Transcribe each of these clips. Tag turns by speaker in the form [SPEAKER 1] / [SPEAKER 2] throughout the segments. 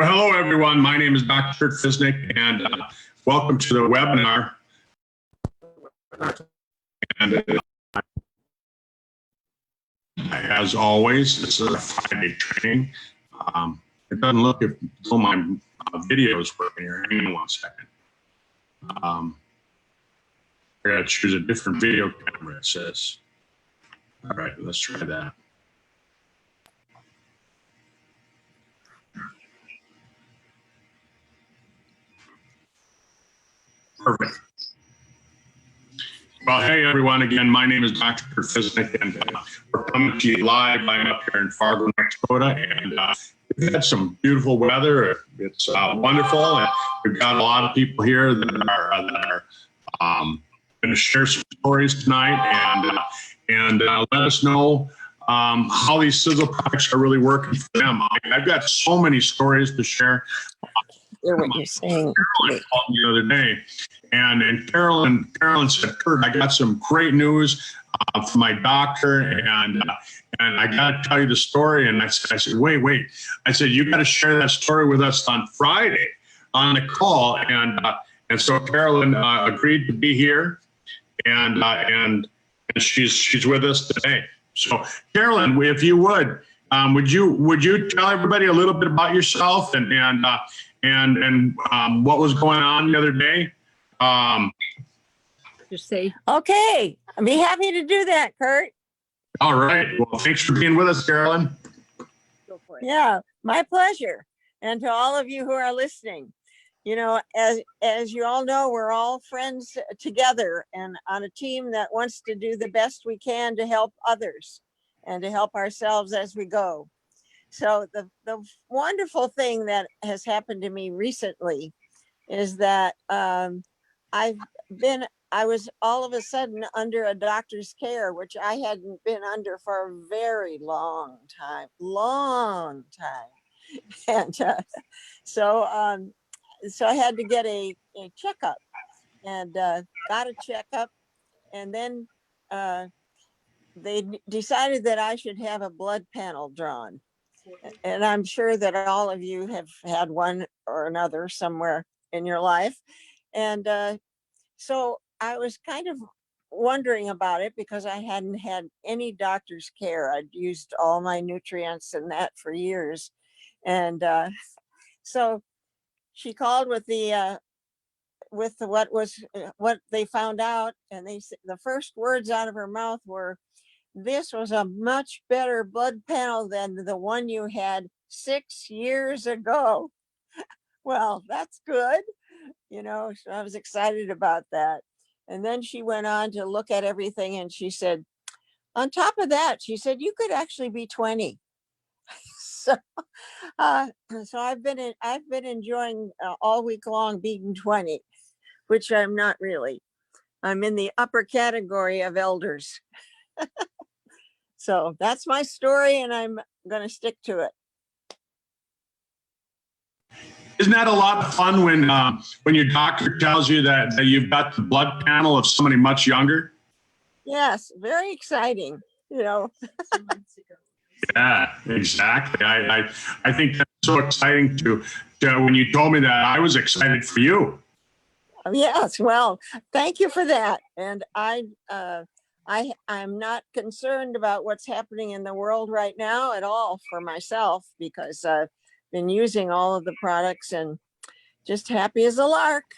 [SPEAKER 1] Well, hello, everyone. My name is Dr. Fisnick, and welcome to the webinar. And as always, this is a Friday training. It doesn't look as though my video is working here. Hang on one second. I got to choose a different video camera, it says. All right, let's try that. Perfect. Well, hey, everyone. Again, my name is Dr. Fisnick, and we're coming to you live. I'm up here in Fargo, North Dakota, and we've had some beautiful weather. It's wonderful, and we've got a lot of people here that are going to share some stories tonight and let us know how these Sisel products are really working for them. I've got so many stories to share.
[SPEAKER 2] Hear what you're saying.
[SPEAKER 1] Carolyn called me the other day, and Carolyn said, "Kurt, I got some great news from my doctor, and I got to tell you the story." And I said, wait. I said, "You got to share that story with us on Friday on the call." And so Carolyn agreed to be here, and she's with us today. So Carolyn, if you would you tell everybody a little bit about yourself and what was going on the other day?
[SPEAKER 2] Just say, okay, I'd be happy to do that, Kurt.
[SPEAKER 1] All right. Well, thanks for being with us, Carolyn.
[SPEAKER 2] Go for it. Yeah, my pleasure. And to all of you who are listening, you know, as you all know, we're all friends together and on a team that wants to do the best we can to help others and to help ourselves as we go. So the wonderful thing that has happened to me recently is that I was all of a sudden under a doctor's care, which I hadn't been under for a very long time. And so I had to get a checkup and got a checkup, and then they decided that I should have a blood panel drawn. And I'm sure that all of you have had one or another somewhere in your life. And so I was kind of wondering about it because I hadn't had any doctor's care. I'd used all my nutrients and that for years. And so she called with what they found out. And the first words out of her mouth were, "This was a much better blood panel than the one you had 6 years ago." Well, that's good. You know, so I was excited about that. And then she went on to look at everything and she said, on top of that, she said, "You could actually be 20. So I've been enjoying all week long being 20, which I'm not really. I'm in the upper category of elders. So that's my story, and I'm going to stick to it.
[SPEAKER 1] Isn't that a lot of fun when your doctor tells you that you've got the blood panel of somebody much younger?
[SPEAKER 2] Yes, very exciting, you know.
[SPEAKER 1] Yeah, exactly. I think that's so exciting to when you told me that, I was excited for you.
[SPEAKER 2] Yes, well, thank you for that. And I'm not concerned about what's happening in the world right now at all for myself, because I've been using all of the products and just happy as a lark.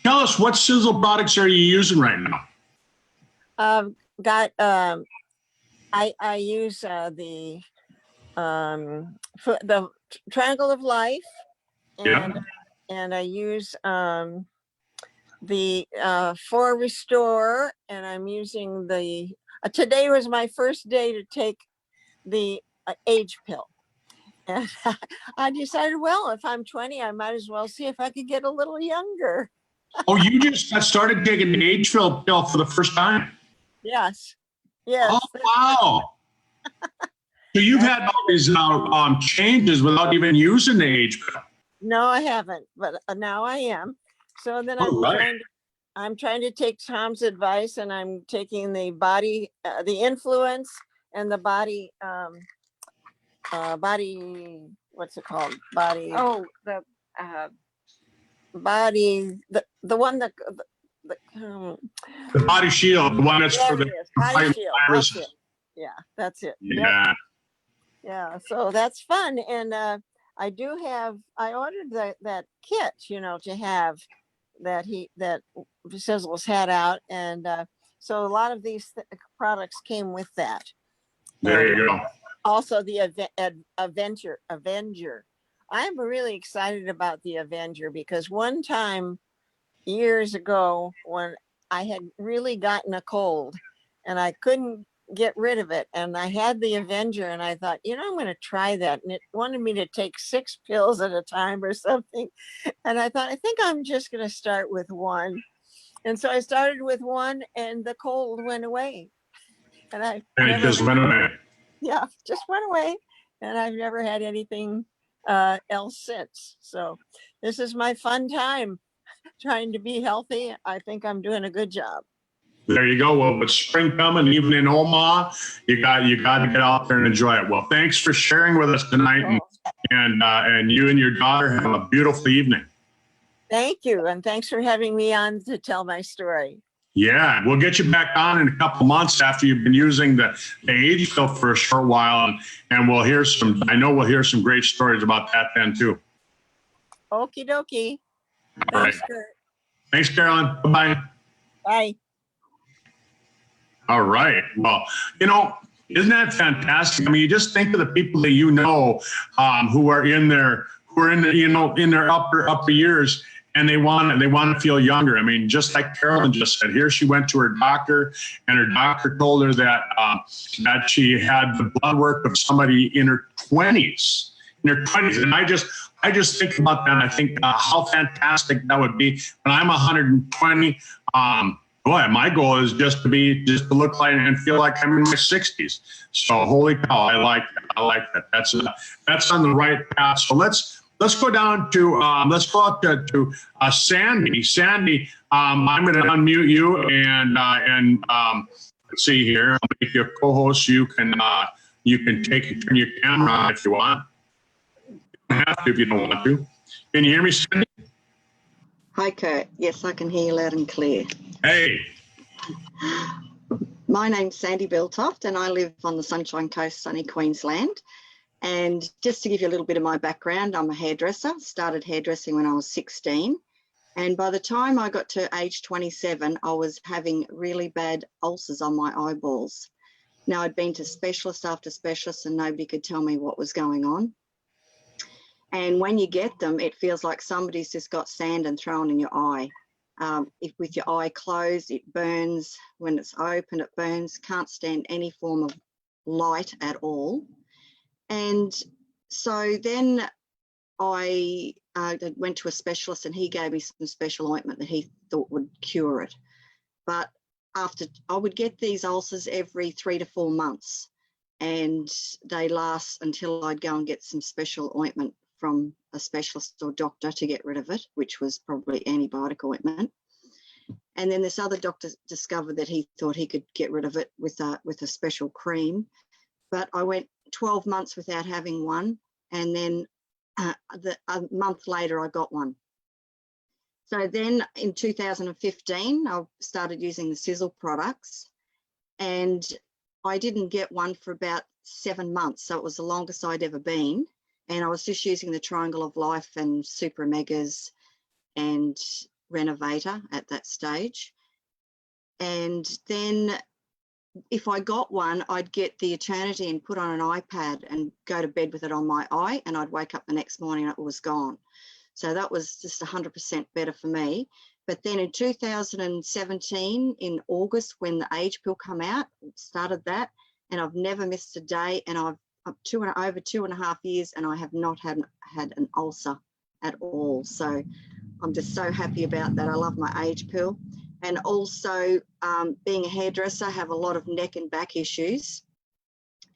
[SPEAKER 1] Tell us, what Sisel products are you using right now?
[SPEAKER 2] I use the Triangle of Life, and I use the For Restore, and I'm using the today was my first day to take the age pill, and I decided, well, if I'm 20, I might as well see if I could get a little younger.
[SPEAKER 1] Oh, you just started taking the age pill for the first time?
[SPEAKER 2] Yes.
[SPEAKER 1] Oh, wow. So you've had all these changes without even using the age pill?
[SPEAKER 2] No, I haven't, but now I am. So then I'm trying to take Tom's advice, and I'm taking the body, the influence, and the body, what's it called? Body,
[SPEAKER 3] Oh,
[SPEAKER 2] body, the one that,
[SPEAKER 1] The body shield, the one that's for
[SPEAKER 2] there
[SPEAKER 1] the
[SPEAKER 2] it is, body
[SPEAKER 1] fighting
[SPEAKER 2] shield, that's
[SPEAKER 1] viruses.
[SPEAKER 2] it. Yeah, that's it. Yep.
[SPEAKER 1] Yeah.
[SPEAKER 2] Yeah, so that's fun. And I do have, I ordered that kit, to have that Sizzle's had out. And so a lot of these products came with that.
[SPEAKER 1] There
[SPEAKER 2] And
[SPEAKER 1] you go.
[SPEAKER 2] also the Avenger. I'm really excited about the Avenger because one time years ago when I had really gotten a cold and I couldn't get rid of it, and I had the Avenger, and I thought, I'm going to try that, and it wanted me to take 6 pills at a time or something, and I thought, I think I'm just going to start with one. And so I started with one, and the cold went away, and
[SPEAKER 1] And it just went away.
[SPEAKER 2] yeah, just went away, and I've never had anything else since. So this is my fun time trying to be healthy. I think I'm doing a good job.
[SPEAKER 1] There you go. Well, with spring coming, even in Omaha, you got to get out there and enjoy it. Well, thanks for sharing with us tonight, and you and your daughter have a beautiful evening.
[SPEAKER 2] Thank you, and thanks for having me on to tell my story.
[SPEAKER 1] Yeah, we'll get you back on in a couple months after you've been using the age pill for a short while, and we'll hear some. I know we'll hear some great stories about that then too.
[SPEAKER 2] Okie dokie.
[SPEAKER 1] All right.
[SPEAKER 2] Thanks, Kurt.
[SPEAKER 1] Thanks, Carolyn. Bye-bye.
[SPEAKER 2] Bye.
[SPEAKER 1] All right. Well, isn't that fantastic? I mean, you just think of the people that who are in their in their upper years, and they want to feel younger. I mean, just like Carolyn just said, here she went to her doctor, and her doctor told her that that she had the blood work of somebody in her 20s. And I just think about that. And I think how fantastic that would be. When I'm 120, boy, my goal is just to look like and feel like I'm in my 60s. So holy cow, I like that. That's on the right path. So let's go down to let's go out to Sandy. Sandy, I'm going to unmute you and let's see here. I'll make you a co-host. You can turn your camera on if you want. You don't have to if you don't want to. Can you hear me, Sandy?
[SPEAKER 4] Hi, Kurt. Yes, I can hear you loud and clear.
[SPEAKER 1] Hey.
[SPEAKER 4] My name's Sandy Beltoft, and I live on the Sunshine Coast, sunny Queensland. And just to give you a little bit of my background, I'm a hairdresser. Started hairdressing when I was 16. And by the time I got to age 27, I was having really bad ulcers on my eyeballs. Now, I'd been to specialist after specialist, and nobody could tell me what was going on. And when you get them, it feels like somebody's just got sand and thrown in your eye. If with your eye closed, it burns. When it's open, it burns. Can't stand any form of light at all. And so then I went to a specialist, and he gave me some special ointment that he thought would cure it. But I would get these ulcers every 3 to 4 months, and they last until I'd go and get some special ointment from a specialist or doctor to get rid of it, which was probably antibiotic ointment. And then this other doctor discovered that he thought he could get rid of it with a special cream. But I went 12 months without having one, and then a month later I got one. So then in 2015, I started using the Sisel products, and I didn't get one for about 7 months. So it was the longest I'd ever been. And I was just using the Triangle of Life and Super Megas and Renovator at that stage. And then if I got one, I'd get the Eternity and put on an iPad and go to bed with it on my eye, and I'd wake up the next morning and it was gone. So that was just 100% better for me. But then in 2017, in August, when the age pill came out, started that, and I've never missed a day, and I've over 2.5 years, and I have not had an ulcer at all. So I'm just so happy about that. I love my age pill. And also being a hairdresser, I have a lot of neck and back issues.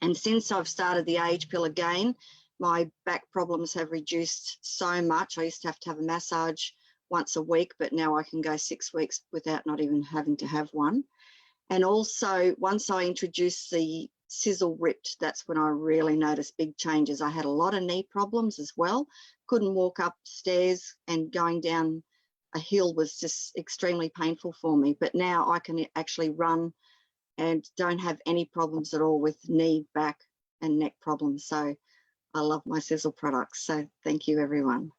[SPEAKER 4] And since I've started the age pill again, my back problems have reduced so much. I used to have a massage once a week, but now I can go 6 weeks without not even having to have one. And also, once I introduced the Sisel ripped, that's when I really noticed big changes. I had a lot of knee problems as well. Couldn't walk upstairs, and going down a hill was just extremely painful for me. But now I can actually run and don't have any problems at all with knee, back and neck problems. So I love my Sisel products. So thank you, everyone.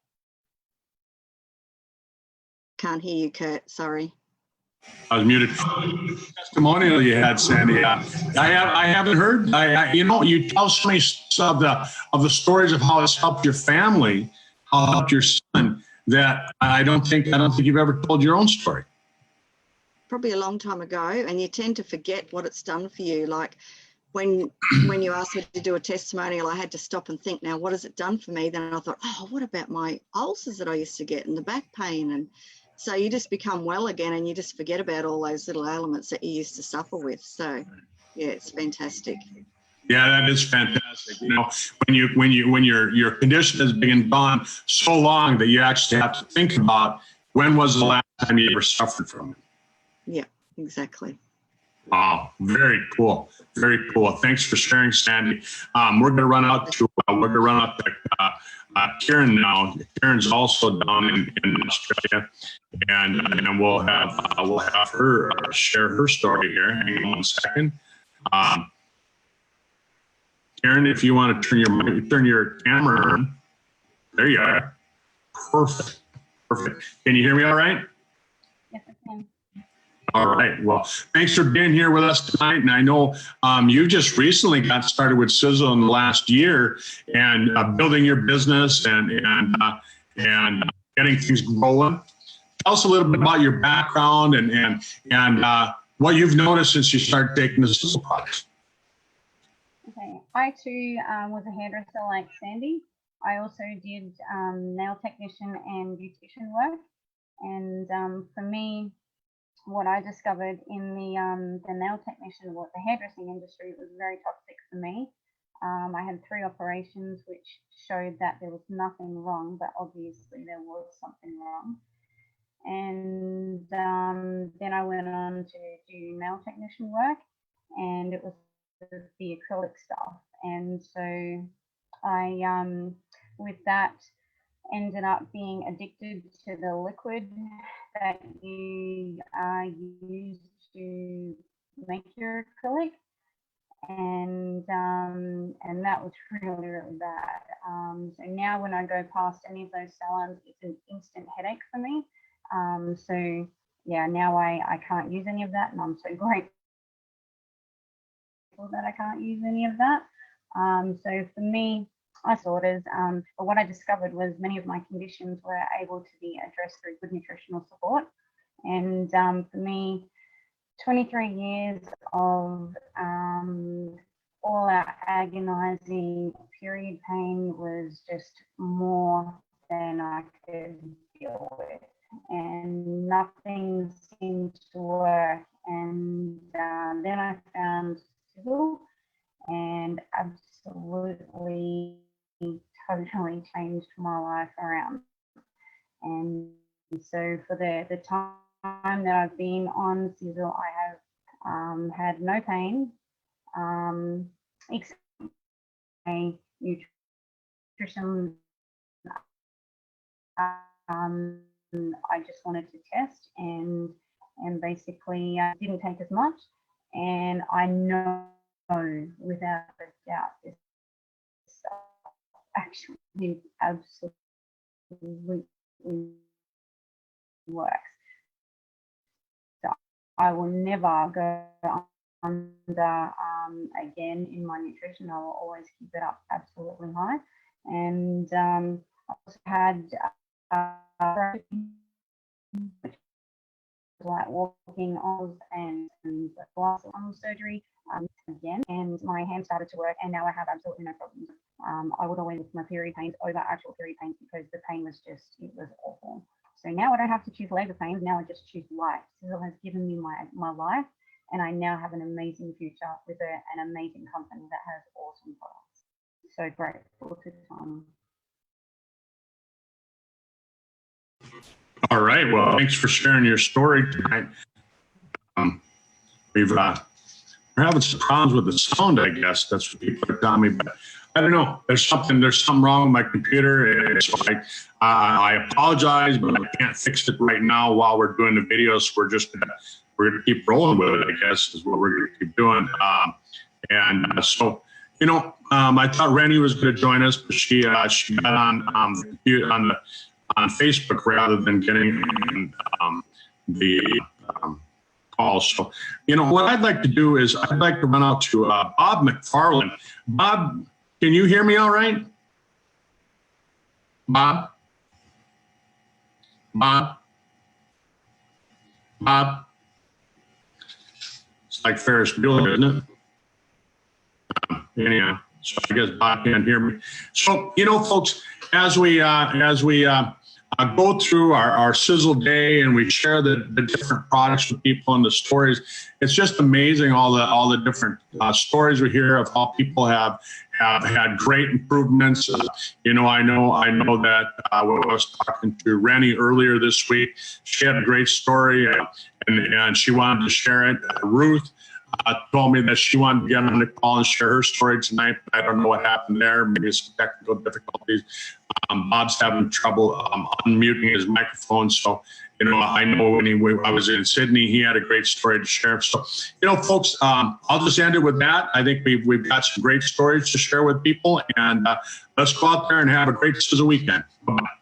[SPEAKER 4] Can't hear you, Kurt, sorry.
[SPEAKER 1] I was muted. Testimonial you had, Sandy. I haven't heard. You know, you tell so many of the stories of how it's helped your family, how it helped your son, that I don't think you've ever told your own story.
[SPEAKER 4] Probably a long time ago, and you tend to forget what it's done for you. Like when you asked me to do a testimonial, I had to stop and think, now what has it done for me? Then I thought, oh, what about my ulcers that I used to get and the back pain? And so you just become well again, and you just forget about all those little ailments that you used to suffer with. So yeah, it's fantastic.
[SPEAKER 1] Yeah, that is fantastic. You know, when your condition has been gone so long that you actually have to think about when was the last time you ever suffered from it.
[SPEAKER 4] Yeah, exactly.
[SPEAKER 1] Wow, very cool, very cool. Thanks for sharing, Sandy. We're gonna run out to Karen now. Karen's also down in Australia, and we'll have her share her story here. Hang on one second. Karen, if you want to turn your camera on, there you are. Perfect, perfect. Can you hear me all right?
[SPEAKER 3] Yes, I can.
[SPEAKER 1] All right. Well, thanks for being here with us tonight. And I know you just recently got started with Sisel in the last year, and building your business and getting things rolling. Tell us a little bit about your background and what you've noticed since you started taking the Sisel products.
[SPEAKER 3] Okay, I too was a hairdresser like Sandy. I also did nail technician and beautician work, and for me, what I discovered in the nail technician, or the hairdressing industry, was very toxic for me. I had 3 operations which showed that there was nothing wrong, but obviously there was something wrong. And then I went on to do nail technician work, and it was the acrylic stuff. And so I, with that, ended up being addicted to the liquid that you use to make your acrylic, and that was really, really bad. So now when I go past any of those salons, it's an instant headache for me. So yeah, now I can't use any of that, and I'm so grateful that I can't use any of that. So for me, I saw it as, but what I discovered was many of my conditions were able to be addressed through good nutritional support. And for me, 23 years of all our agonizing period pain was just more than I could deal with, and nothing seemed to work. And then I found Sisel, and absolutely totally changed my life around. And so for the time that I've been on Sisel, I have had no pain, except a nutrition. I just wanted to test, and basically didn't take as much, and I know without a doubt this actually absolutely works. So I will never go under again in my nutrition. I will always keep it up absolutely high. And I also had like walking on and glass surgery again, and my hand started to work, and now I have absolutely no problems. I would always look my period pains over actual period pains because the pain was just, it was awful. So now I don't have to choose labor pains, now I just choose life. Sisel has given me my life, and I now have an amazing future with an amazing company that has awesome products. So grateful to Tom.
[SPEAKER 1] All right. Well, thanks for sharing your story tonight. we're having some problems with the sound, I guess. That's what people are telling me, but I don't know. There's something wrong with my computer. And so I apologize, but I can't fix it right now while we're doing the video. So we're gonna keep rolling with it, I guess, is what we're gonna keep doing. So, you know, I thought Rennie was going to join us, but she got on Facebook rather than getting the call. So, you know, what I'd like to do is I'd like to run out to Bob McFarland. Bob, can you hear me all right? Bob? Bob? Bob? It's like Ferris Bueller, isn't it? Anyhow, so I guess Bob can't hear me. So, you know, folks, as we go through our Sisel day and we share the different products with people and the stories, it's just amazing all the different stories we hear of how people have had great improvements. You know, I know that when I was talking to Rennie earlier this week, she had a great story and she wanted to share it. Ruth told me that she wanted to get on the call and share her story tonight, but I don't know what happened there. Maybe some technical difficulties. Bob's having trouble unmuting his microphone. So, you know, I know when I was in Sydney, he had a great story to share. So, you know, folks, I'll just end it with that. I think we've got some great stories to share with people, and let's go out there and have a great Sisel weekend. Bye-bye.